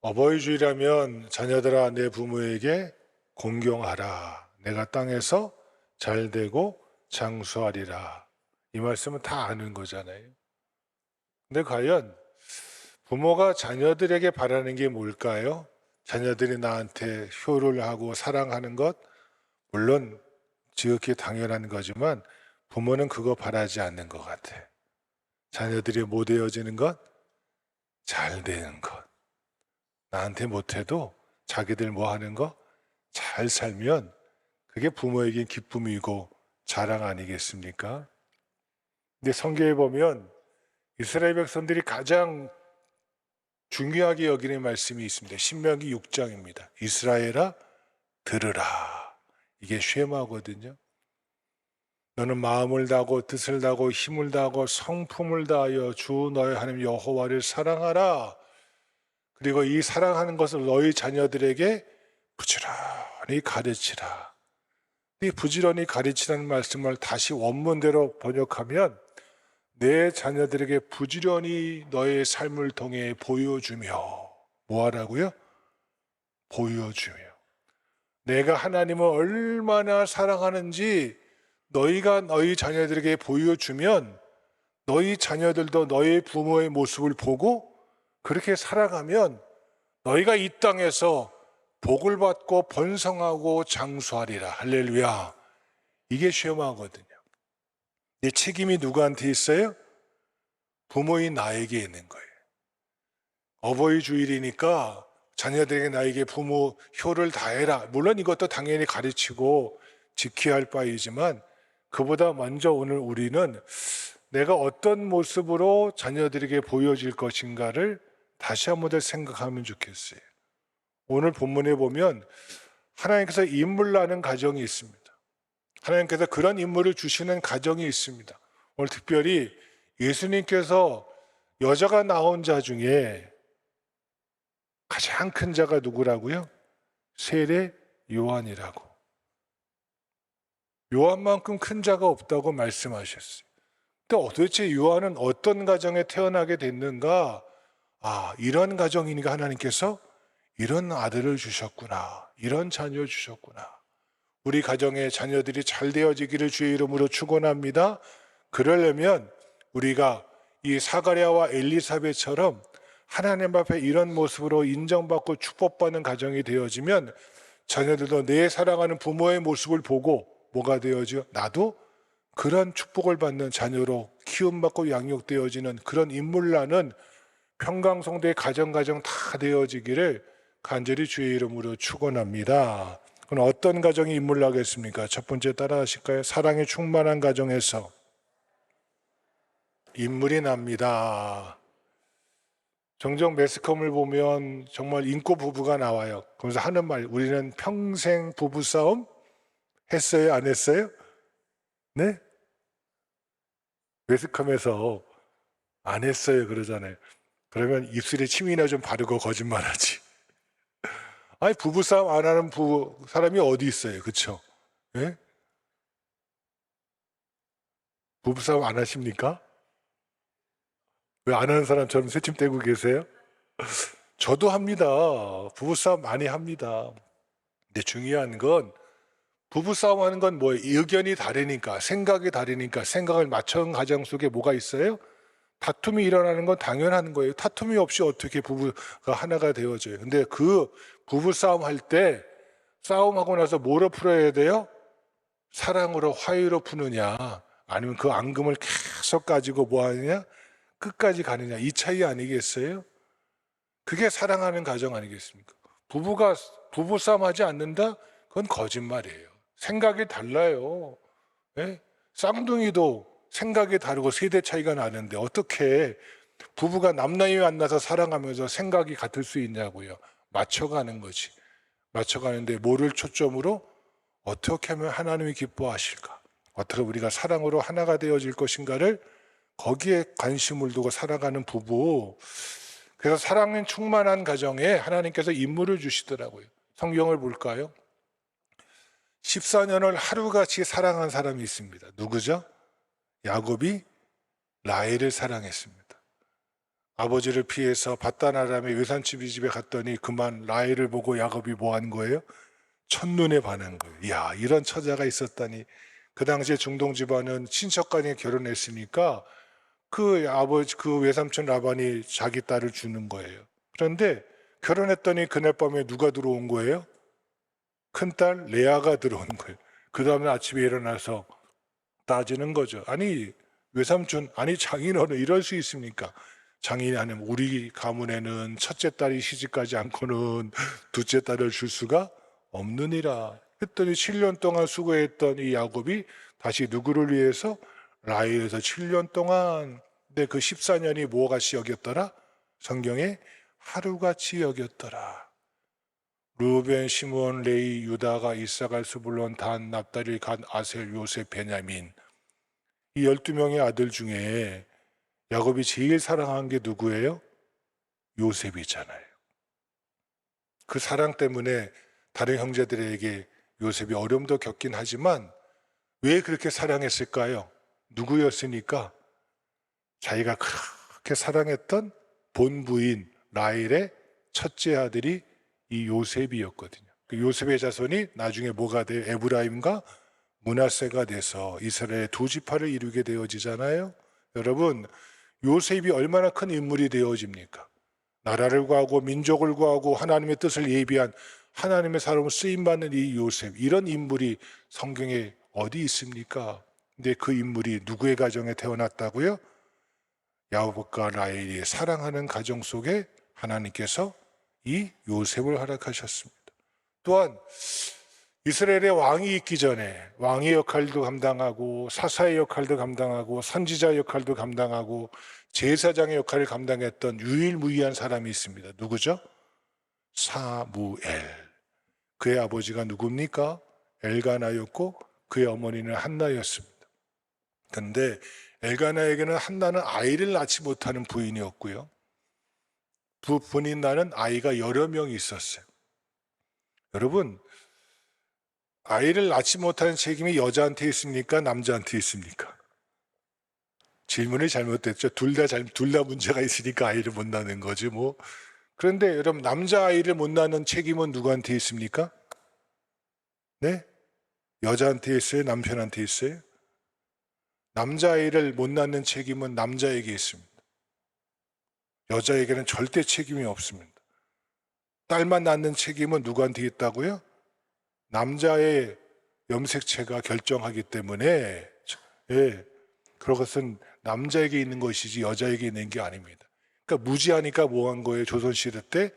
어버이주의라면 자녀들아 내 부모에게 공경하라. 내가 땅에서 잘되고 장수하리라. 이 말씀은 다 아는 거잖아요. 근데 과연 부모가 자녀들에게 바라는 게 뭘까요? 자녀들이 나한테 효를 하고 사랑하는 것, 물론 지극히 당연한 거지만 부모는 그거 바라지 않는 것 같아. 자녀들이 못되어지는 것, 잘 되는 것. 나한테 못해도 자기들 뭐 하는 거 잘 살면 그게 부모에겐 기쁨이고 자랑 아니겠습니까? 근데 성경에 보면 이스라엘 백성들이 가장 중요하게 여기는 말씀이 있습니다. 신명기 6장입니다. 이스라엘아 들으라. 이게 쉐마거든요. 너는 마음을 다하고 뜻을 다하고 힘을 다하고 성품을 다하여 주 너의 하나님 여호와를 사랑하라. 그리고 이 사랑하는 것을 너희 자녀들에게 부지런히 가르치라. 이 부지런히 가르치라는 말씀을 다시 원문대로 번역하면 내 자녀들에게 부지런히 너의 삶을 통해 보여주며 뭐 하라고요? 보여주며 내가 하나님을 얼마나 사랑하는지 너희가 너희 자녀들에게 보여주면 너희 자녀들도 너희 부모의 모습을 보고 그렇게 살아가면 너희가 이 땅에서 복을 받고 번성하고 장수하리라. 할렐루야. 이게 쉐마거든요. 이 책임이 누구한테 있어요? 부모인 나에게 있는 거예요. 어버이 주일이니까 자녀들에게 나에게 부모 효를 다해라. 물론 이것도 당연히 가르치고 지켜야 할 바이지만 그보다 먼저 오늘 우리는 내가 어떤 모습으로 자녀들에게 보여질 것인가를 다시 한번 더 생각하면 좋겠어요. 오늘 본문에 보면 하나님께서 인물 낳는 가정이 있습니다. 하나님께서 그런 인물을 주시는 가정이 있습니다. 오늘 특별히 예수님께서 여자가 낳은 자 중에 가장 큰 자가 누구라고요? 세례 요한이라고. 요한만큼 큰 자가 없다고 말씀하셨어요. 근데 도대체 요한은 어떤 가정에 태어나게 됐는가? 아, 이런 가정이니까 하나님께서 이런 아들을 주셨구나. 이런 자녀를 주셨구나. 우리 가정의 자녀들이 잘 되어지기를 주의 이름으로 축원합니다. 그러려면 우리가 이 사가랴와 엘리사벳처럼 하나님 앞에 이런 모습으로 인정받고 축복받는 가정이 되어지면 자녀들도 내 사랑하는 부모의 모습을 보고 뭐가 되어져? 나도 그런 축복을 받는 자녀로 키움받고 양육되어지는 그런 인물나는 평강성도의 가정 다 되어지기를 간절히 주의 이름으로 축원합니다. 그럼 어떤 가정이 인물나겠습니까? 첫 번째 따라 하실까요? 사랑에 충만한 가정에서 인물이 납니다. 종종 매스컴을 보면 정말 인고 부부가 나와요. 그러면서 하는 말, 우리는 평생 부부싸움 했어요? 안 했어요? 네? 매스컴에서 안 했어요 그러잖아요. 그러면 입술에 침이나 좀 바르고 거짓말하지. 아니 부부싸움 안 하는 사람이 어디 있어요, 그렇죠? 예? 부부싸움 안 하십니까? 왜 안 하는 사람처럼 새침 떼고 계세요? 저도 합니다. 부부싸움 많이 합니다. 근데 중요한 건 부부싸움 하는 건 뭐예요? 의견이 다르니까, 생각이 다르니까 생각을 맞춰온 가정 속에 뭐가 있어요? 다툼이 일어나는 건 당연한 거예요. 다툼이 없이 어떻게 부부가 하나가 되어져요. 근데 그 부부싸움 할 때 싸움하고 나서 뭐로 풀어야 돼요? 사랑으로 화해로 푸느냐 아니면 그 앙금을 계속 가지고 뭐 하느냐? 끝까지 가느냐 이 차이 아니겠어요? 그게 사랑하는 가정 아니겠습니까? 부부가 부부싸움 하지 않는다? 그건 거짓말이에요. 생각이 달라요. 예? 쌍둥이도 생각이 다르고 세대 차이가 나는데 어떻게 부부가 남남이 만나서 사랑하면서 생각이 같을 수 있냐고요. 맞춰가는 거지. 맞춰가는데 뭐를 초점으로 어떻게 하면 하나님이 기뻐하실까? 어떻게 우리가 사랑으로 하나가 되어질 것인가를 거기에 관심을 두고 살아가는 부부. 그래서 사랑은 충만한 가정에 하나님께서 인물을 주시더라고요. 성경을 볼까요? 14년을 하루같이 사랑한 사람이 있습니다. 누구죠? 야곱이 라헬을 사랑했습니다. 아버지를 피해서 밧단 아람의 외삼촌 집에 갔더니 그만 라헬을 보고 야곱이 뭐 한 거예요? 첫눈에 반한 거예요. 이야, 이런 처자가 있었다니. 그 당시에 중동 집안은 친척 간에 결혼했으니까 그 외삼촌 라반이 자기 딸을 주는 거예요. 그런데 결혼했더니 그날 밤에 누가 들어온 거예요? 큰딸 레아가 들어온 거예요. 그 다음에 아침에 일어나서 따지는 거죠. 아니, 외삼촌, 아니, 장인어른 이럴 수 있습니까? 장인이 아니면 우리 가문에는 첫째 딸이 시집가지 않고는 둘째 딸을 줄 수가 없느니라. 했더니 7년 동안 수고했던 이 야곱이 다시 누구를 위해서? 라헬에서 7년 동안. 근데 그 14년이 뭐같이 여겼더라? 성경에 하루같이 여겼더라. 루벤, 시몬, 레위, 유다가, 이사갈, 스불론, 단, 납달리, 갓, 아셀, 요셉, 베냐민. 이 12명의 아들 중에 야곱이 제일 사랑한 게 누구예요? 요셉이잖아요. 그 사랑 때문에 다른 형제들에게 요셉이 어려움도 겪긴 하지만 왜 그렇게 사랑했을까요? 누구였으니까? 자기가 그렇게 사랑했던 본부인 라헬의 첫째 아들이 이 요셉이었거든요. 그 요셉의 자손이 나중에 뭐가 돼요? 에브라임과 므낫세가 돼서 이스라엘의 두 지파를 이루게 되어지잖아요. 여러분, 요셉이 얼마나 큰 인물이 되어집니까? 나라를 구하고 민족을 구하고 하나님의 뜻을 예비한 하나님의 사람으로 쓰임받는 이 요셉, 이런 인물이 성경에 어디 있습니까? 근데 그 인물이 누구의 가정에 태어났다고요? 야곱과 라헬이 사랑하는 가정 속에 하나님께서 이 요셉을 허락하셨습니다. 또한 이스라엘의 왕이 있기 전에 왕의 역할도 감당하고 사사의 역할도 감당하고 선지자 역할도 감당하고 제사장의 역할을 감당했던 유일무이한 사람이 있습니다. 누구죠? 사무엘. 그의 아버지가 누굽니까? 엘가나였고 그의 어머니는 한나였습니다. 그런데 엘가나에게는 한나는 아이를 낳지 못하는 부인이었고요. 본인 낳은 아이가 여러 명이 있었어요. 여러분, 아이를 낳지 못하는 책임이 여자한테 있습니까? 남자한테 있습니까? 질문이 잘못됐죠. 둘 다 문제가 있으니까 아이를 못 낳는 거지 뭐. 그런데 여러분, 남자아이를 못 낳는 책임은 누구한테 있습니까? 네? 여자한테 있어요? 남편한테 있어요? 남자아이를 못 낳는 책임은 남자에게 있습니다. 여자에게는 절대 책임이 없습니다. 딸만 낳는 책임은 누구한테 있다고요? 남자의 염색체가 결정하기 때문에, 예, 그것은 남자에게 있는 것이지 여자에게 있는 게 아닙니다. 그러니까 무지하니까 뭐 한 거예요? 조선시대 때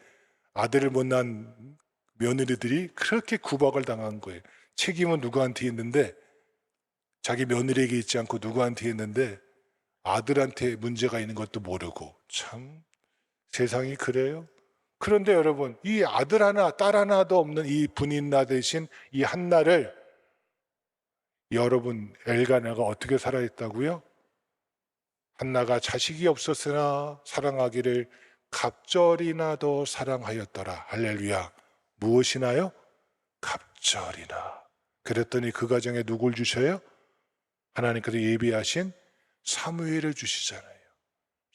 아들을 못 낳은 며느리들이 그렇게 구박을 당한 거예요. 책임은 누구한테 있는데, 자기 며느리에게 있지 않고 누구한테 있는데 아들한테 문제가 있는 것도 모르고. 참 세상이 그래요. 그런데 여러분, 이 아들 하나 딸 하나도 없는 이 분인나 대신 이 한나를 여러분 엘가나가 어떻게 살아있다고요? 한나가 자식이 없었으나 사랑하기를 갑절이나 더 사랑하였더라. 할렐루야. 무엇이나요? 갑절이나. 그랬더니 그 가정에 누굴 주셔요? 하나님께서 예비하신 사무엘을 주시잖아요.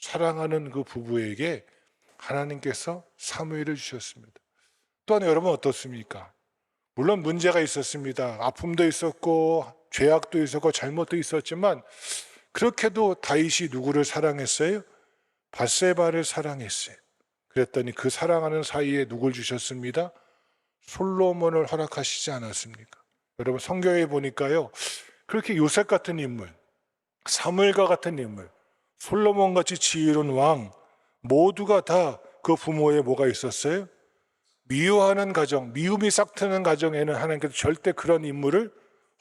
사랑하는 그 부부에게 하나님께서 사무엘을 주셨습니다. 또한 여러분 어떻습니까? 물론 문제가 있었습니다. 아픔도 있었고 죄악도 있었고 잘못도 있었지만 그렇게도 다윗이 누구를 사랑했어요? 밧세바를 사랑했어요. 그랬더니 그 사랑하는 사이에 누굴 주셨습니다? 솔로몬을 허락하시지 않았습니까? 여러분 성경에 보니까요, 그렇게 요셉 같은 인물, 사무엘과 같은 인물, 솔로몬같이 지혜로운 왕 모두가 다 그 부모에 뭐가 있었어요? 미워하는 가정, 미움이 싹트는 가정에는 하나님께서 절대 그런 인물을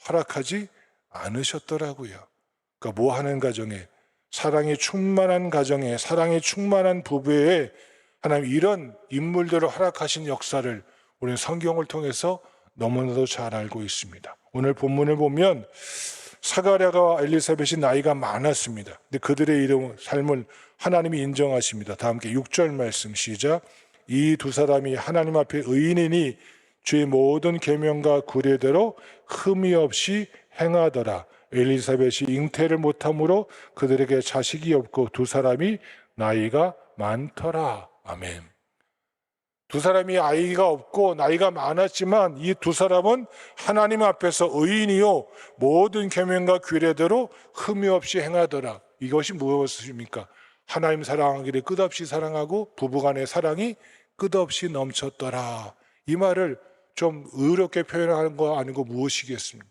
허락하지 않으셨더라고요. 그러니까 뭐 하는 가정에, 사랑이 충만한 가정에, 사랑이 충만한 부부에 하나님 이런 인물들을 허락하신 역사를 우리는 성경을 통해서 너무나도 잘 알고 있습니다. 오늘 본문을 보면 사가랴와 엘리사벳이 나이가 많았습니다. 근데 그들의 이름, 삶을 하나님이 인정하십니다. 다 함께 6절 말씀 시작. 이 두 사람이 하나님 앞에 의인이니 주의 모든 계명과 규례대로 흠이 없이 행하더라. 엘리사벳이 잉태를 못함으로 그들에게 자식이 없고 두 사람이 나이가 많더라. 아멘. 두 사람이 아이가 없고 나이가 많았지만 이 두 사람은 하나님 앞에서 의인이요 모든 계명과 규례대로 흠이 없이 행하더라. 이것이 무엇입니까? 하나님 사랑하기를 끝없이 사랑하고 부부간의 사랑이 끝없이 넘쳤더라. 이 말을 좀 의롭게 표현하는 거 아니고 무엇이겠습니까?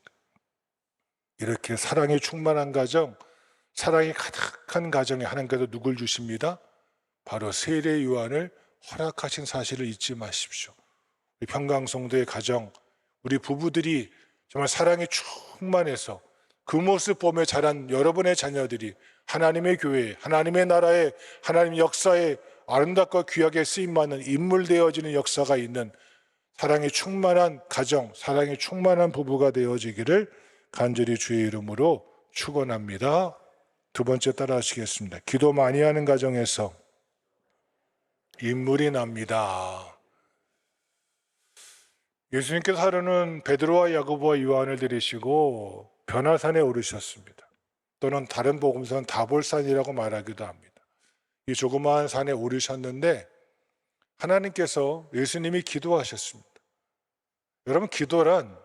이렇게 사랑이 충만한 가정, 사랑이 가득한 가정에 하나님께서 누굴 주십니다? 바로 세례 요한을 허락하신 사실을 잊지 마십시오. 우리 평강성도의 가정, 우리 부부들이 정말 사랑이 충만해서 그 모습 보며 자란 여러분의 자녀들이 하나님의 교회, 하나님의 나라에, 하나님 역사에 아름답고 귀하게 쓰임받는 인물 되어지는 역사가 있는 사랑이 충만한 가정, 사랑이 충만한 부부가 되어지기를 간절히 주의 이름으로 축원합니다. 두 번째 따라 하시겠습니다. 기도 많이 하는 가정에서 인물이 납니다. 예수님께서 하루는 베드로와 야고보와 요한을 데리시고 변화산에 오르셨습니다. 또는 다른 복음서는 다볼산이라고 말하기도 합니다. 이 조그마한 산에 오르셨는데 하나님께서 예수님이 기도하셨습니다. 여러분, 기도란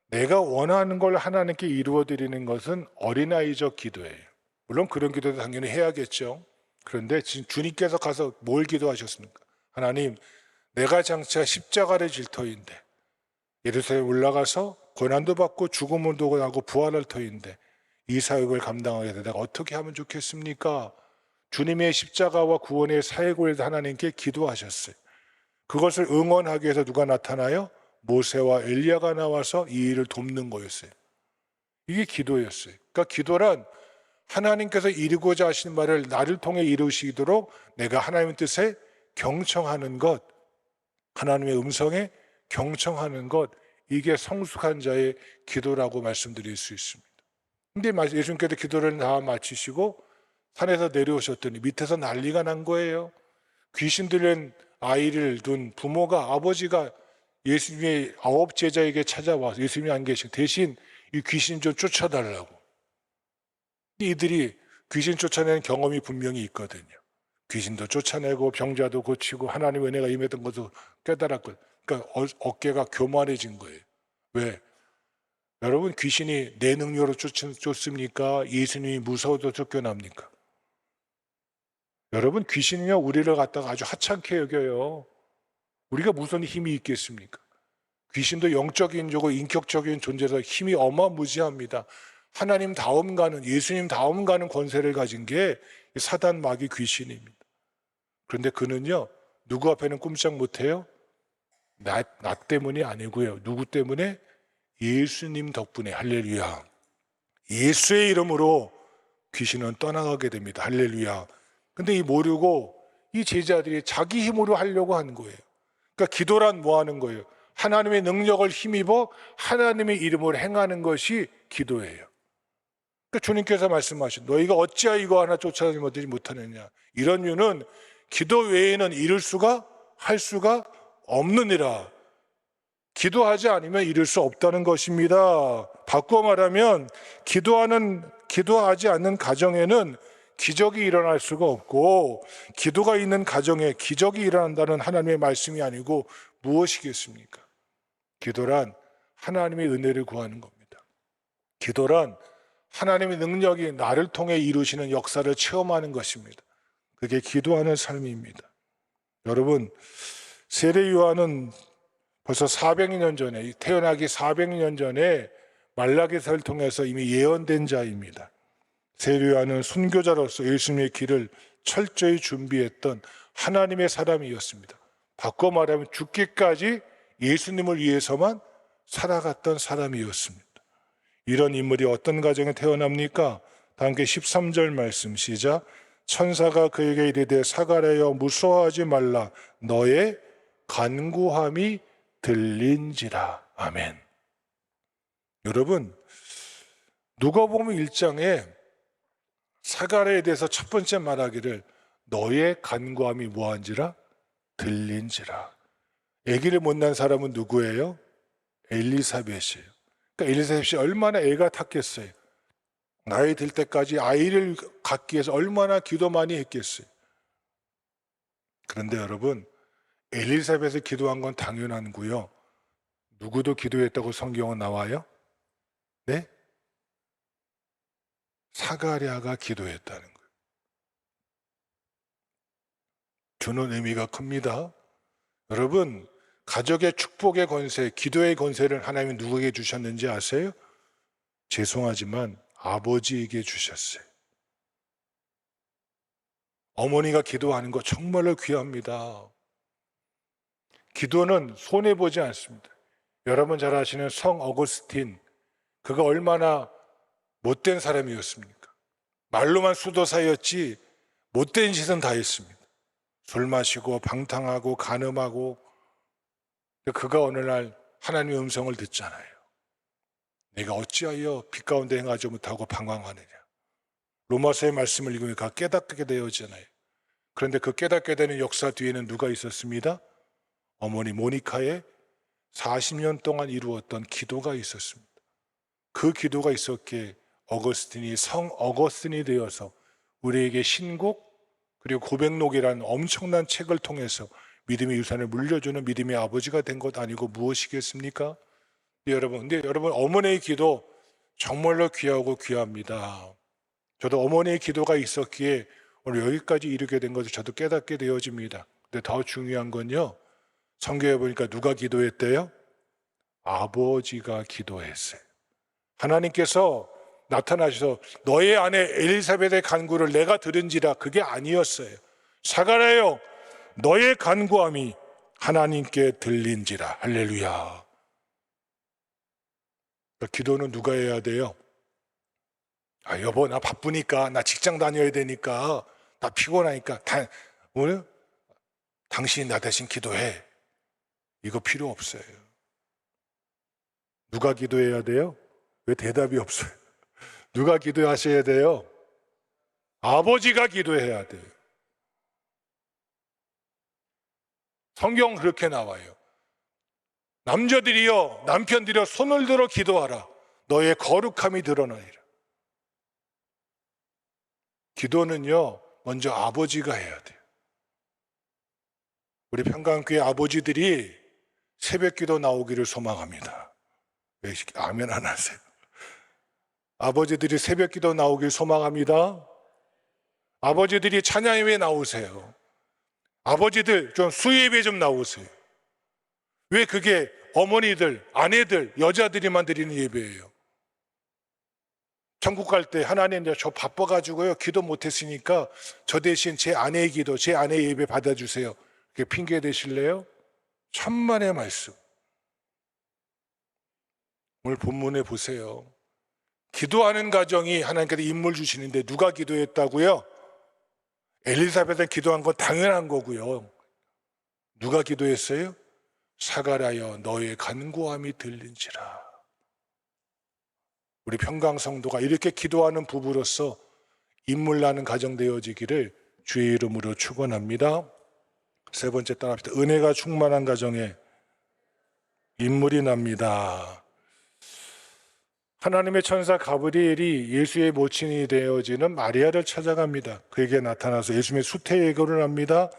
내가 원하는 걸 하나님께 이루어 드리는 것은 어린아이적 기도예요. 물론 그런 기도도 당연히 해야겠죠. 그런데 지금 주님께서 가서 뭘 기도하셨습니까? 하나님, 내가 장차 십자가를 질 터인데 예루살렘 올라가서 고난도 받고 죽음을 도하고 부활할 터인데 이 사역을 감당하게 되다가 어떻게 하면 좋겠습니까? 주님의 십자가와 구원의 사역을 하나님께 기도하셨어요. 그것을 응원하기 위해서 누가 나타나요? 모세와 엘리야가 나와서 이 일을 돕는 거였어요. 이게 기도였어요. 그러니까 기도란 하나님께서 이루고자 하시는 말을 나를 통해 이루시도록 내가 하나님의 뜻에 경청하는 것, 하나님의 음성에 경청하는 것, 이게 성숙한 자의 기도라고 말씀드릴 수 있습니다. 근데 예수님께서 기도를 다 마치시고 산에서 내려오셨더니 밑에서 난리가 난 거예요. 귀신 들린 아이를 둔 부모가, 아버지가 예수님의 9 제자에게 찾아와서 예수님이 안 계신 대신 이 귀신 좀 쫓아달라고. 이들이 귀신 쫓아내는 경험이 분명히 있거든요. 귀신도 쫓아내고 병자도 고치고 하나님의 은혜가 임했던 것도 깨달았거든요. 그러니까 어깨가 교만해진 거예요. 왜? 여러분, 귀신이 내 능력으로 쫓습니까? 예수님이 무서워도 쫓겨납니까? 여러분, 귀신이요 우리를 갖다가 아주 하찮게 여겨요. 우리가 무슨 힘이 있겠습니까? 귀신도 영적인 존재고 인격적인 존재라서 힘이 어마무지합니다. 하나님 다음 가는, 예수님 다음 가는 권세를 가진 게 사단 마귀 귀신입니다. 그런데 그는요 누구 앞에는 꼼짝 못해요? 나 때문이 아니고요. 누구 때문에? 예수님 덕분에. 할렐루야. 예수의 이름으로 귀신은 떠나가게 됩니다. 할렐루야. 근데 이 모르고 이 제자들이 자기 힘으로 하려고 하는 거예요. 그러니까 기도란 뭐 하는 거예요? 하나님의 능력을 힘입어 하나님의 이름으로 행하는 것이 기도예요. 그러니까 주님께서 말씀하신 너희가 어찌하여 이거 하나 쫓아내지 못하느냐. 이런 이유는 기도 외에는 할 수가 없느니라. 기도하지 않으면 이룰 수 없다는 것입니다. 바꿔 말하면 기도하지 않는 가정에는 기적이 일어날 수가 없고, 기도가 있는 가정에 기적이 일어난다는 하나님의 말씀이 아니고 무엇이겠습니까? 기도란 하나님의 은혜를 구하는 겁니다. 기도란 하나님의 능력이 나를 통해 이루시는 역사를 체험하는 것입니다. 그게 기도하는 삶입니다. 여러분, 세례 요한은 벌써 400년 전에, 태어나기 400년 전에 말라기서를 통해서 이미 예언된 자입니다. 세례 요한은 순교자로서 예수님의 길을 철저히 준비했던 하나님의 사람이었습니다. 바꿔 말하면 죽기까지 예수님을 위해서만 살아갔던 사람이었습니다. 이런 인물이 어떤 가정에 태어납니까? 다 함께 13절 말씀 시작. 천사가 그에게 이르되 사가랴여 무서워하지 말라 너의 간구함이 들린지라. 아멘. 여러분, 누가복음 1장에 사가랴에 대해서 첫 번째 말하기를 너의 간구함이 뭐한지라? 들린지라. 아기를 못 낳은 사람은 누구예요? 엘리사벳이에요. 그러니까 엘리사벳이 얼마나 애가 탔겠어요. 나이 들 때까지 아이를 갖기 위해서 얼마나 기도 많이 했겠어요. 그런데 여러분, 엘리사벳이 기도한 건 당연하고요. 누구도 기도했다고 성경은 나와요? 네? 사가랴가 기도했다는 거예요. 주는 의미가 큽니다. 여러분, 가족의 축복의 권세, 기도의 권세를 하나님이 누구에게 주셨는지 아세요? 죄송하지만 아버지에게 주셨어요. 어머니가 기도하는 거 정말로 귀합니다. 기도는 손해보지 않습니다. 여러분 잘 아시는 성 어거스틴, 그가 얼마나 못된 사람이었습니까? 말로만 수도사였지 못된 짓은 다 했습니다. 술 마시고 방탕하고 간음하고. 그가 어느 날 하나님의 음성을 듣잖아요. 내가 어찌하여 빛 가운데 행하지 못하고 방황하느냐. 로마서의 말씀을 읽으면 그가 깨닫게 되어지잖아요. 그런데 그 깨닫게 되는 역사 뒤에는 누가 있었습니다? 어머니 모니카의 40년 동안 이루었던 기도가 있었습니다. 그 기도가 있었기에 어거스틴이 성 어거스틴이 되어서 우리에게 신곡 그리고 고백록이라는 엄청난 책을 통해서 믿음의 유산을 물려주는 믿음의 아버지가 된 것 아니고 무엇이겠습니까? 근데 여러분 어머니의 기도 정말로 귀하고 귀합니다. 저도 어머니의 기도가 있었기에 오늘 여기까지 이르게 된 것을 저도 깨닫게 되어집니다. 근데 더 중요한 건요, 성경에 보니까 누가 기도했대요? 아버지가 기도했어요. 하나님께서 나타나셔서 너의 아내 엘리사벳의 간구를 내가 들은지라, 그게 아니었어요. 사가랴여 너의 간구함이 하나님께 들린지라. 할렐루야. 기도는 누가 해야 돼요? 여보 나 바쁘니까, 나 직장 다녀야 되니까, 나 피곤하니까 오늘 당신이 나 대신 기도해. 이거 필요 없어요. 누가 기도해야 돼요? 왜 대답이 없어요? 누가 기도하셔야 돼요? 아버지가 기도해야 돼요. 성경 그렇게 나와요. 남자들이여 남편들이여 손을 들어 기도하라. 너의 거룩함이 드러나리라. 기도는요 먼저 아버지가 해야 돼요. 우리 평강교회 아버지들이 새벽기도 나오기를 소망합니다. 왜 아멘 안 하세요? 아버지들이 새벽기도 나오길 소망합니다. 아버지들이 찬양예배 나오세요. 아버지들 좀 수예배 좀 나오세요. 왜 그게 어머니들, 아내들, 여자들이만 드리는 예배예요? 천국 갈 때 하나님 저 바빠가지고요 기도 못했으니까 저 대신 제 아내의 기도, 제 아내의 예배 받아주세요. 그게 핑계 대실래요? 천만의 말씀. 오늘 본문에 보세요. 기도하는 가정이 하나님께서 인물 주시는데 누가 기도했다고요? 엘리사벳은 기도한 건 당연한 거고요. 누가 기도했어요? 사가랴여 너의 간구함이 들린지라. 우리 평강성도가 이렇게 기도하는 부부로서 인물 나는 가정 되어지기를 주의 이름으로 축원합니다. 세 번째 따라합시다. 은혜가 충만한 가정에 인물이 납니다. 하나님의 천사 가브리엘이 예수의 모친이 되어지는 마리아를 찾아갑니다. 그에게 나타나서 예수님의 수태 예고를 합니다.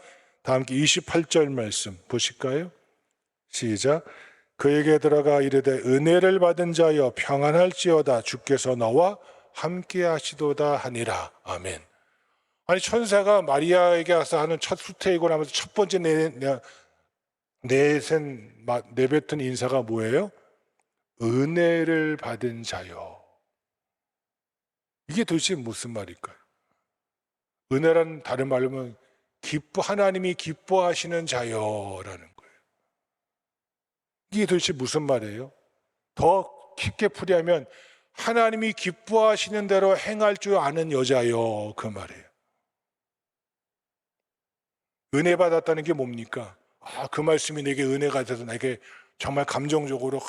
다 함께 28절 말씀 보실까요? 시작. 그에게 들어가 이르되 은혜를 받은 자여 평안할지어다 주께서 너와 함께 하시도다 하니라. 아멘. 아니 천사가 마리아에게 와서 하는 첫 수태 예고를 하면서 첫 번째 내뱉은 인사가 뭐예요? 은혜를 받은 자요. 이게 도대체 무슨 말일까요? 은혜란 다른 말로 하면 하나님이 기뻐하시는 자요라는 거예요. 이게 도대체 무슨 말이에요? 더 깊게 풀이하면 하나님이 기뻐하시는 대로 행할 줄 아는 여자요, 그 말이에요. 은혜 받았다는 게 뭡니까? 그 말씀이 내게 은혜가 돼서 내게 정말 감정적으로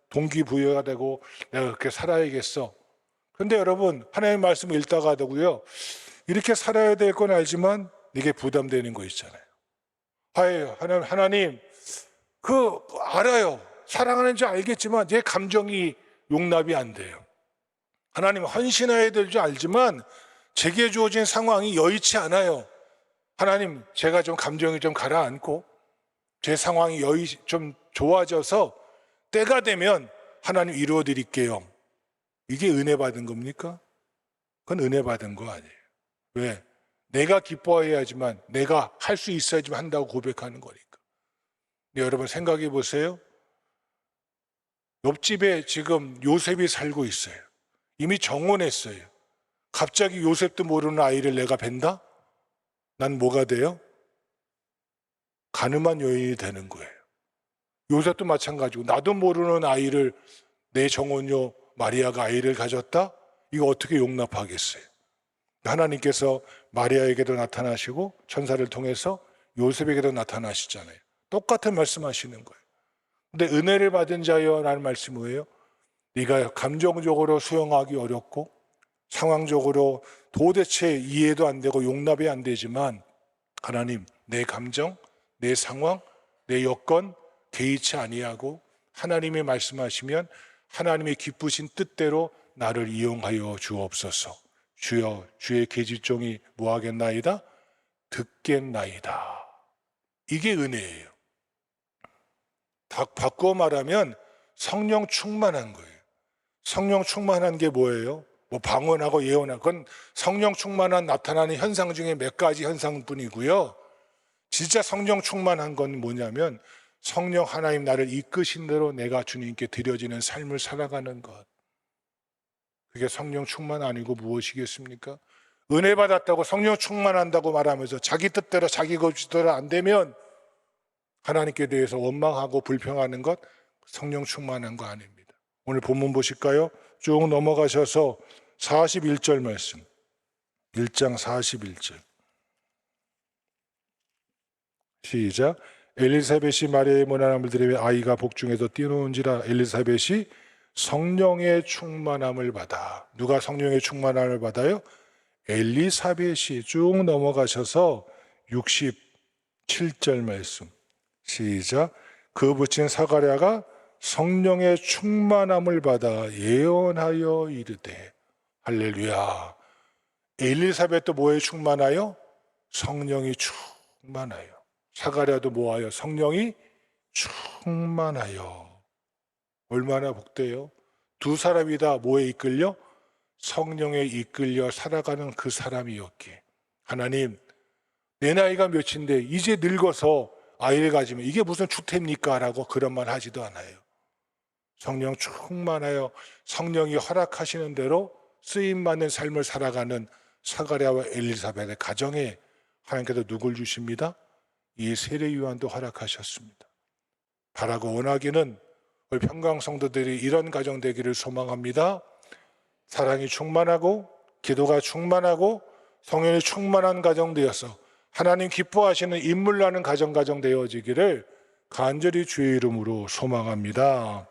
동기부여가 되고 내가 그렇게 살아야겠어. 그런데 여러분 하나님의 말씀을 읽다가 하고요 이렇게 살아야 될 건 알지만 이게 부담되는 거 있잖아요. 하나님 알아요. 사랑하는지 알겠지만 내 감정이 용납이 안 돼요. 하나님 헌신해야 될 줄 알지만 제게 주어진 상황이 여의치 않아요. 하나님, 제가 좀 감정이 좀 가라앉고 제 상황이 여의 좀 좋아져서 때가 되면 하나님 이루어 드릴게요. 이게 은혜 받은 겁니까? 그건 은혜 받은 거 아니에요. 왜? 내가 기뻐해야지만, 내가 할 수 있어야지만 한다고 고백하는 거니까. 근데 여러분 생각해 보세요. 옆집에 지금 요셉이 살고 있어요. 이미 정혼했어요. 갑자기 요셉도 모르는 아이를 내가 뵌다? 난 뭐가 돼요? 가늠한 여인이 되는 거예요. 요셉도 마찬가지고, 나도 모르는 아이를, 내 정혼녀 마리아가 아이를 가졌다? 이거 어떻게 용납하겠어요? 하나님께서 마리아에게도 나타나시고 천사를 통해서 요셉에게도 나타나시잖아요. 똑같은 말씀하시는 거예요. 근데 은혜를 받은 자여 라는 말씀이 뭐예요? 네가 감정적으로 수용하기 어렵고 상황적으로 도대체 이해도 안 되고 용납이 안 되지만, 하나님, 내 감정, 내 상황, 내 여건 개의치 아니하고 하나님이 말씀하시면 하나님의 기쁘신 뜻대로 나를 이용하여 주옵소서. 주여, 주의 계집종이 뭐하겠나이다? 듣겠나이다. 이게 은혜예요. 바꾸어 말하면 성령 충만한 거예요. 성령 충만한 게 뭐예요? 뭐 방언하고 예언하고, 그건 성령 충만한 나타나는 현상 중에 몇 가지 현상뿐이고요. 진짜 성령 충만한 건 뭐냐면 성령 하나님 나를 이끄신 대로 내가 주님께 드려지는 삶을 살아가는 것. 그게 성령 충만 아니고 무엇이겠습니까? 은혜 받았다고 성령 충만한다고 말하면서 자기 뜻대로 자기 것대로 안 되면 하나님께 대해서 원망하고 불평하는 것, 성령 충만한 거 아닙니다. 오늘 본문 보실까요? 쭉 넘어가셔서 41절 말씀, 1장 41절 시작. 엘리사벳이 마리아의 무난함을 들으며 아이가 복중에서 뛰노는지라. 엘리사벳이 성령의 충만함을 받아. 누가 성령의 충만함을 받아요? 엘리사벳이. 쭉 넘어가셔서 67절 말씀 시작. 그 붙인 사가랴가 성령의 충만함을 받아 예언하여 이르되. 할렐루야. 엘리사벳도 뭐에 충만하여? 성령이 충만하여. 사가랴도 뭐하여? 성령이 충만하여. 얼마나 복돼요? 두 사람이 다 뭐에 이끌려? 성령에 이끌려 살아가는 그 사람이었기에. 하나님, 내 나이가 몇인데 이제 늙어서 아이를 가지면 이게 무슨 주택입니까? 라고 그런 말 하지도 않아요. 성령 충만하여 성령이 허락하시는 대로 쓰임받는 삶을 살아가는 사가랴와 엘리사벳의 가정에 하나님께서 누굴 주십니다? 이 세례 요한도 허락하셨습니다. 바라고 원하기는 우리 평강 성도들이 이런 가정 되기를 소망합니다. 사랑이 충만하고 기도가 충만하고 성령이 충만한 가정 되어서 하나님 기뻐하시는 인물 나는 가정 되어지기를 간절히 주의 이름으로 소망합니다.